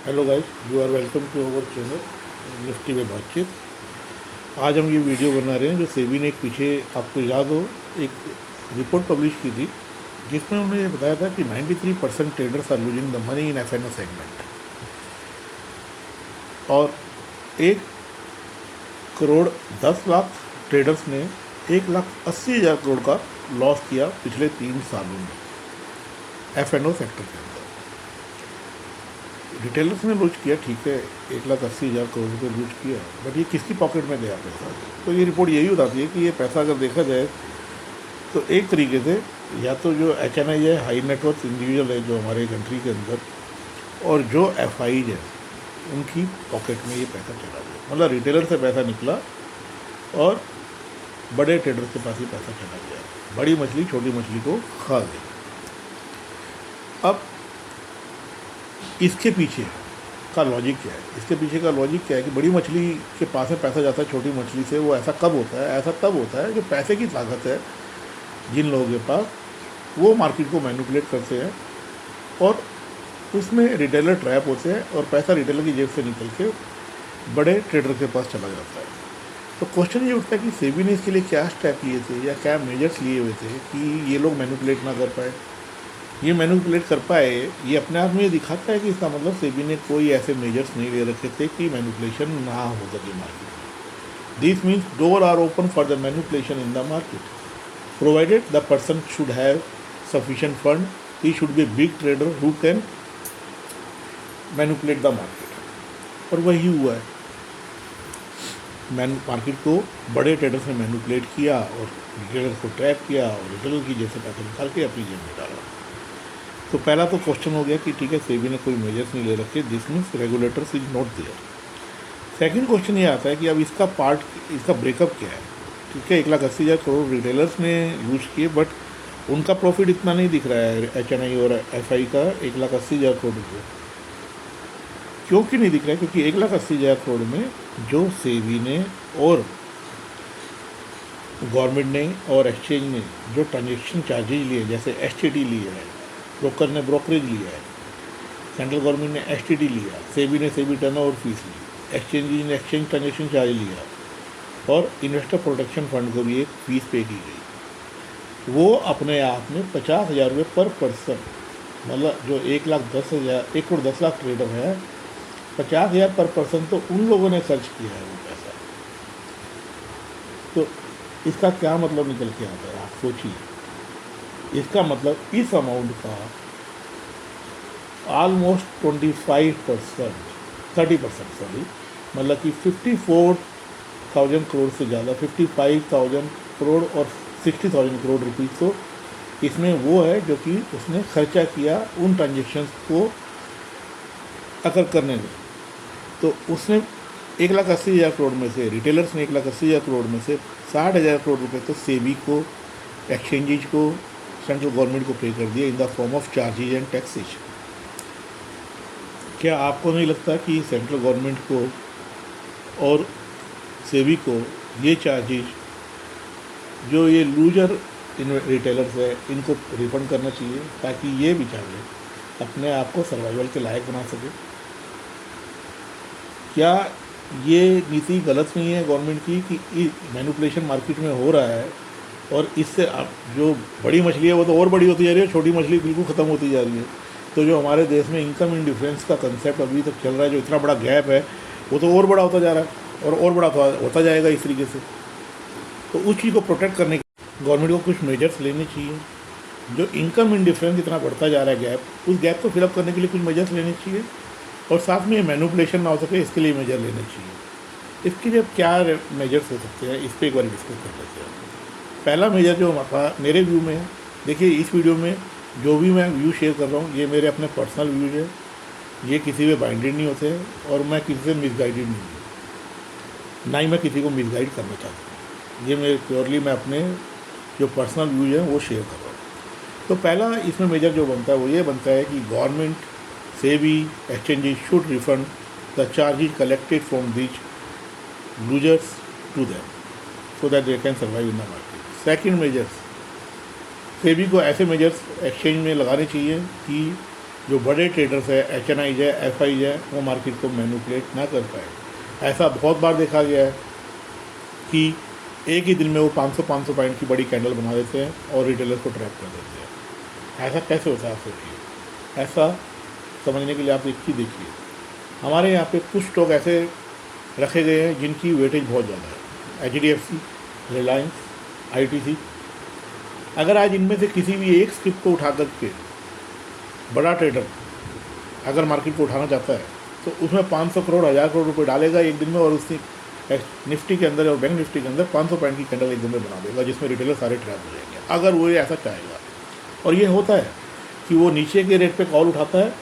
Hello guys, you are welcome to our channel Nifty में बातचीत। आज हम ये वीडियो बना रहे हैं जो सेबी ने एक पीछे आपको याद हो एक रिपोर्ट पब्लिश की थी जिसमें उन्होंने ये बताया था कि 93% traders are losing the money in F N O segment और 1,10,00,000 ट्रेडर्स ने 1,80,000 करोड़ का लॉस किया पिछले 3 सालों में एफ एन ओ सेक्टर के अंदर। रिटेलर्स ने लूज किया, ठीक है, 1,80,000 करोड़ रुपये लूज किया, बट ये किसकी पॉकेट में गया पैसा? तो ये रिपोर्ट यही बताती है कि ये पैसा अगर देखा जाए तो एक तरीके से या तो जो एच एन आई है, हाई नेटवर्थ इंडिविजुअल है जो हमारे कंट्री के अंदर, और जो एफ आईज है उनकी पॉकेट में ये पैसा चला गया। मतलब रिटेलर से पैसा निकला और बड़े ट्रेडर के पास ही पैसा चला गया। बड़ी मछली छोटी मछली को खा गई। अब इसके पीछे का लॉजिक क्या है? इसके पीछे का लॉजिक क्या है कि बड़ी मछली के पास में पैसा जाता है छोटी मछली से। वो ऐसा कब होता है? ऐसा तब होता है जो पैसे की ताकत है जिन लोगों के पास, वो मार्केट को मैनिपुलेट करते हैं और उसमें रिटेलर ट्रैप होते हैं और पैसा रिटेलर की जेब से निकल के बड़े ट्रेडर के पास चला जाता है। तो क्वेश्चन ये उठता है कि सेबी ने इसके लिए क्या स्टेप लिए थे या क्या मेजर्स लिए हुए थे कि ये लोग मैनिपुलेट ना कर पाए। ये मैनिपुलेट कर पाए, ये अपने आप में ये दिखाता है कि इसका मतलब सेबी ने कोई ऐसे मेजर्स नहीं ले रखे थे कि मैनिपुलेशन ना हो सके मार्केट में। This means door are open for the manipulation in the market, provided the person should have sufficient fund, he should be big trader who can manipulate the market. और वही हुआ है, मार्केट को बड़े ट्रेडर्स ने manipulate किया और retailer को ट्रैप किया और रिटेलर की जेब से पैसा निकाल के अपनी जेब में डाला। तो पहला तो क्वेश्चन हो गया कि ठीक है, सेबी ने कोई मेजर्स नहीं ले रखे, this means regulators is not there. Second question ये आता है कि अब इसका ब्रेकअप क्या है? ठीक है, 1,80,000 करोड़ रिटेलर्स ने यूज किए, बट उनका प्रॉफिट इतना नहीं दिख रहा है एच एन आई और एफ आई का 1,80,000 करोड़ रुपये। क्योंकि नहीं दिख रहा है? क्योंकि 1,80,000 करोड़ में जो सेबी ने और गवर्नमेंट ने और एक्सचेंज ने जो ट्रांजेक्शन चार्जेज लिए, जैसे एस टी टी लिया है, ब्रोकर ने ब्रोकरेज लिया है, सेंट्रल गवर्नमेंट ने एस टी टी लिया, सेबी ने सेबी टर्न ओवर फीस ली, एक्सचेंज ने एक्सचेंज ट्रांजेक्शन चार्ज लिया और इन्वेस्टर प्रोटेक्शन फंड को भी एक फीस पे की गई। वो अपने आप में 50,000 रुपये पर पर्सन, मतलब जो 1,10,000 ट्रेडर है, 50,000 पर पर्सन तो उन लोगों ने खर्च किया है वो पैसा। तो इसका क्या मतलब निकल के आता है? आप सोचिए। इसका मतलब इस अमाउंट का ऑलमोस्ट 30% सॉरी, मतलब कि 54,000 करोड़ से ज़्यादा, 55,000 करोड़ और 60,000 करोड़ रुपीज़ तो इसमें वो है जो कि उसने खर्चा किया उन ट्रांजेक्शन्स को अकर करने में। तो उसने 1,80,000 करोड़ में से, रिटेलर्स ने 1,80,000 करोड़ में से 60,000 करोड़ रुपए तो सेबी को, एक्सचेंजेज को, सेंट्रल गवर्नमेंट को पे कर दिया इन the form of charges and taxes. क्या आपको नहीं लगता कि सेंट्रल गवर्नमेंट को और सेबी को ये चार्जेज जो ये लूजर रिटेलर्स है इनको रिफंड करना चाहिए ताकि ये बेचारे अपने आप को सर्वाइवल के लायक बना सके? क्या ये नीति गलत नहीं है गवर्नमेंट की कि मैनिपुलेशन मार्केट में हो रहा है और इससे अब जो बड़ी मछली है वो तो और बड़ी होती जा रही है, छोटी मछली बिल्कुल ख़त्म होती जा रही है। तो जो हमारे देश में इनकम इन डिफरेंस का कंसेप्ट अभी तक चल रहा है, जो इतना बड़ा गैप है, वो तो और बड़ा होता जा रहा है और बड़ा होता जाएगा इस तरीके से। तो उस चीज़ को प्रोटेक्ट करने के गवर्नमेंट को कुछ मेजर्स लेने चाहिए। जो इनकम इन डिफरेंस इतना बढ़ता जा रहा है गैप, उस गैप को फिलअप करने के लिए कुछ मेजर्स लेने चाहिए और साथ में मैनिपुलेशन ना हो सके इसके लिए मेजर लेने चाहिए। इसके लिए क्या मेजर्स हो सकते हैं, इस पर एक बार डिस्कस कर लेते हैं। पहला मेजर जो मेरे व्यू में है, देखिए इस वीडियो में जो भी मैं व्यू शेयर कर रहा हूँ ये मेरे अपने पर्सनल व्यूज है, ये किसी पे बाइंडेड नहीं होते हैं और मैं किसी से मिसगाइडेड नहीं हूँ, ना ही मैं किसी को मिसगाइड करना चाहता हूँ। ये मेरे प्योरली मैं अपने जो पर्सनल व्यूज हैं वो शेयर कर रहा हूँ। तो पहला इसमें मेजर जो बनता है वो ये बनता है कि government, SEBI, exchanges should refund the charges collected from these losers to them so that they can survive in the market. Second measures, SEBI को ऐसे मेजर्स एक्सचेंज में लगाने चाहिए कि जो बड़े ट्रेडर्स है, HNIs है, FIs है, वो मार्केट को मैनिपुलेट ना कर पाए। ऐसा बहुत बार देखा गया है कि एक ही दिन में वो 500 पॉइंट की बड़ी कैंडल बना देते हैं और रिटेलर को ट्रैप कर देते हैं। ऐसा कैसे होता है आप सोचिए। ऐसा समझने के लिए आप एक चीज़ देखिए, हमारे यहाँ पे कुछ स्टॉक ऐसे रखे गए हैं जिनकी वेटेज बहुत ज़्यादा है, HDFC, रिलायंस, ITC। अगर आज इनमें से किसी भी एक स्क्रिप्ट को उठा करके बड़ा ट्रेडर अगर मार्केट को उठाना चाहता है तो उसमें 500 करोड़ 1000 करोड़ रुपए डालेगा एक दिन में, और उसने निफ्टी के अंदर और बैंक निफ्टी के अंदर 500 पॉइंट की कैंडल एक दिन में बना देगा, जिसमें रिटेलर सारे ट्रैप हो जाएंगे अगर वो ऐसा चाहेगा। और ये होता है कि वो नीचे के रेट पे कॉल उठाता है,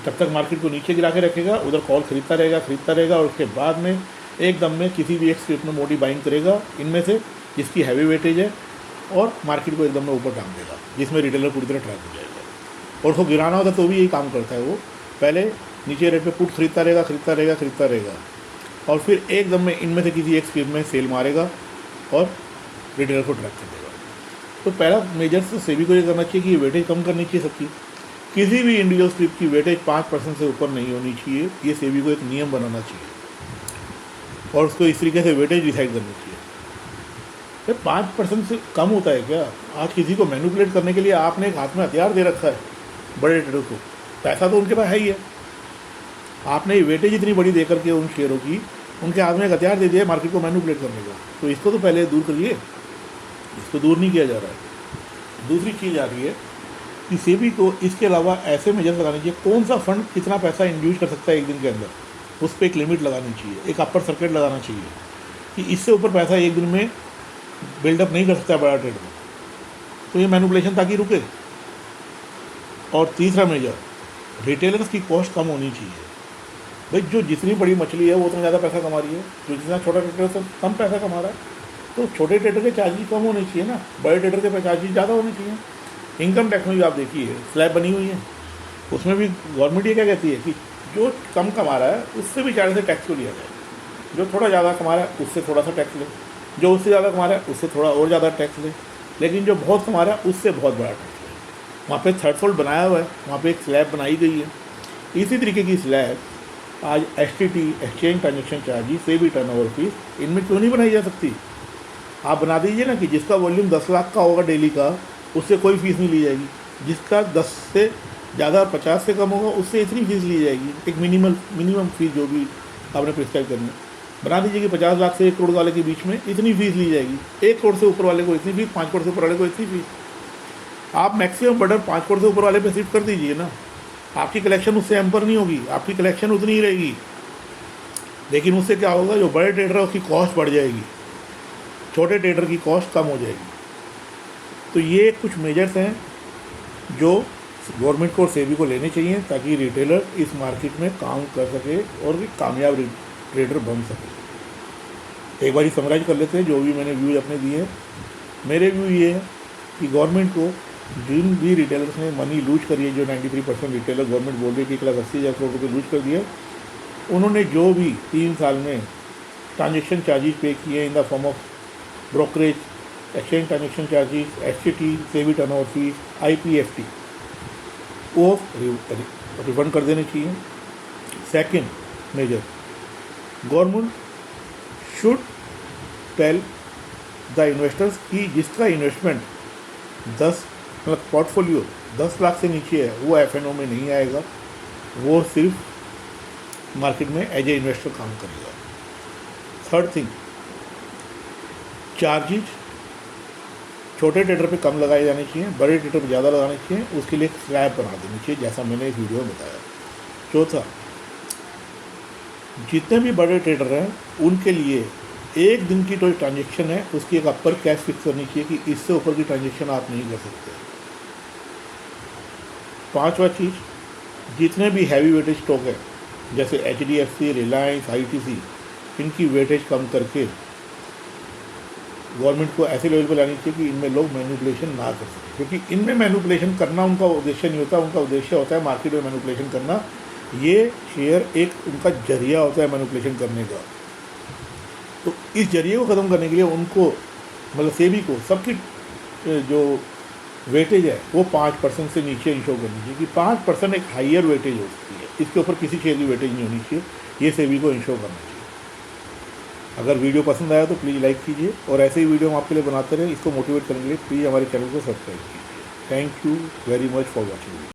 जब तक मार्केट को नीचे गिरा के रखेगा उधर कॉल खरीदता रहेगा और उसके बाद में एकदम में किसी भी एक स्क्रिप्ट में मोटी बाइंग करेगा इनमें से जिसकी हैवी वेटेज है, और मार्केट को एकदम में ऊपर टांग देगा, जिसमें रिटेलर पूरी तरह ट्रैप हो जाएगा। और उसको गिराना होता तो भी यही काम करता है, वो पहले नीचे रेट पे पुट खरीदता रहेगा और फिर एकदम में इनमें से किसी एक स्क्रिप्ट में सेल मारेगा और रिटेलर को ट्रैप कर देगा। तो पहला मेजर तो सेबी को ये करना चाहिए कि ये वेटेज कम करनी चाहिए सबकी। किसी भी इंडिविजुअल स्क्रिप्ट की वेटेज 5% से ऊपर नहीं होनी चाहिए, ये सेबी को एक नियम बनाना चाहिए और उसको इस तरीके से वेटेज डिसाइड करनी चाहिए। तो 5% से कम होता है क्या? आज किसी को मैनिपुलेट करने के लिए आपने एक हाथ में हथियार दे रखा है बड़े ट्रेडर को, पैसा तो उनके पास है ही है, आपने वेटेज इतनी बड़ी दे करके उन शेयरों की उनके हाथ में एक हथियार दे दिया मार्केट को मैनिपुलेट करने का। तो इसको तो पहले दूर करिए, इसको दूर नहीं किया जा रहा है। दूसरी चीज़ आ रही है कि सेबी को इसके अलावा ऐसे मेजर्स लगाने चाहिए, कौन सा फंड कितना पैसा इंड्यूस कर सकता है एक दिन के अंदर, उस पर एक लिमिट लगानी चाहिए, एक अपर सर्किट लगाना चाहिए कि इससे ऊपर पैसा एक दिन में बिल्डअप नहीं कर सकता बड़ा ट्रेड में, तो ये मैनिपुलेशन ताकि रुके। और तीसरा मेजर, रिटेलर्स की कॉस्ट कम होनी चाहिए। भाई जो जितनी बड़ी मछली है वो उतना ज़्यादा पैसा कमा रही है, जो जितना छोटा ट्रेडर से कम पैसा कमा रहा है, तो छोटे ट्रेडर के चार्जेस कम होने चाहिए ना, बड़े ट्रेडर के चार्जेस ज़्यादा होने चाहिए। इनकम टैक्स में भी आप देखिए स्लैब बनी हुई है, उसमें भी गवर्नमेंट ये क्या कहती है कि जो कम कमा रहा है उससे भी ज़्यादा से टैक्स को लिया जाए, जो थोड़ा ज़्यादा कमा रहा है उससे थोड़ा सा टैक्स ले, जो उससे ज़्यादा कमा रहा है उससे थोड़ा और ज़्यादा टैक्स ले, लेकिन जो बहुत कमा रहा है उससे बहुत बड़ा टैक्स ले। वहाँ पे थ्रेशोल्ड बनाया हुआ है, वहाँ पे एक स्लैब बनाई गई है। इसी तरीके की स्लैब आज STT, exchange transaction charges, SEBI turnover fees, इनमें क्यों नहीं बनाई जा सकती? आप बना दीजिए ना कि जिसका वॉल्यूम 10 लाख का होगा डेली का, उससे कोई फीस नहीं ली जाएगी, जिसका 10 से ज़्यादा 50 से कम होगा उससे इतनी फीस ली जाएगी, एक मिनिमम फीस जो भी आपने प्रिस्क्राइब करनी है। बना दीजिए कि 50 लाख से 1 करोड़ वाले के बीच में इतनी फीस ली जाएगी, 1 करोड़ से ऊपर वाले को इतनी फीस, 5 करोड़ से ऊपर वाले को इतनी फीस। आप मैक्सिमम बर्डन 5 करोड़ से ऊपर वाले पे शिफ्ट कर दीजिए ना, आपकी कलेक्शन उससे एम्पर नहीं होगी, आपकी कलेक्शन उतनी ही रहेगी, लेकिन उससे क्या होगा, जो बड़े ट्रेडर है उसकी कॉस्ट बढ़ जाएगी, छोटे ट्रेडर की कॉस्ट कम हो जाएगी। तो ये कुछ मेजर्स हैं जो गवर्नमेंट को और सेबी को लेने चाहिए ताकि रिटेलर इस मार्केट में काम कर सके और एक कामयाब ट्रेडर बन सके। एक बार समराइज कर लेते हैं जो भी मैंने व्यूज अपने दिए। मेरे व्यू ये है कि गवर्नमेंट को जिन भी रिटेलर्स ने मनी लूज करी है, जो 93% रिटेलर गवर्नमेंट बोल रही है कि 1,80,000 करोड़ रुपये लूज कर दिया, उन्होंने जो भी 3 साल में ट्रांजेक्शन चार्जेस पे किए in the form of brokerage, exchange transaction charges, STT, SEBI turnover fees, IPFT, वो रिफंड कर देने चाहिए। Second measure, government should tell the investors कि जिसका इन्वेस्टमेंट 10 मतलब पोर्टफोलियो 10 लाख से नीचे है वो FNO में नहीं आएगा, वो सिर्फ मार्केट में एज ए इन्वेस्टर काम करेगा। थर्ड थिंग, चार्जेज छोटे ट्रेडर पे कम लगाए जाने चाहिए, बड़े ट्रेडर पे ज़्यादा लगाने चाहिए, उसके लिए एक स्लैब बना देनी चाहिए जैसा मैंने इस वीडियो में बताया। चौथा, जितने भी बड़े ट्रेडर हैं उनके लिए एक दिन की जो ट्रांजेक्शन है उसकी एक अपर कैश फिक्स करनी चाहिए कि इससे ऊपर की ट्रांजेक्शन आप नहीं कर सकते। पांचवा चीज़, जितने भी हैवी वेटेज स्टॉक है जैसे HDFC, रिलायंस, ITC, इनकी वेटेज कम करके गवर्नमेंट को ऐसे लेवल पर लानी चाहिए कि इनमें लोग मैनिपुलेशन ना कर सकें, क्योंकि इनमें मैनिपुलेशन करना उनका उद्देश्य नहीं होता, उनका उद्देश्य होता है मार्केट में मैनिपुलेशन करना। ये शेयर एक उनका जरिया होता है मैनिपुलेशन करने का। तो इस जरिए को ख़त्म करने के लिए उनको मतलब सेबी को सबकी जो वेटेज है वो 5% से नीचे इंश्योर करनी चाहिए कि 5% एक हाइयर वेटेज होती है, इसके ऊपर किसी शेयर की वेटेज नहीं होनी चाहिए, ये सेबी को इंश्योर करना चाहिए। अगर वीडियो पसंद आया तो प्लीज़ लाइक कीजिए और ऐसे ही वीडियो हम आपके लिए बनाते रहे। इसको मोटिवेट करने के लिए प्लीज़ हमारे चैनल को सब्सक्राइब कीजिए। Thank you very much for watching.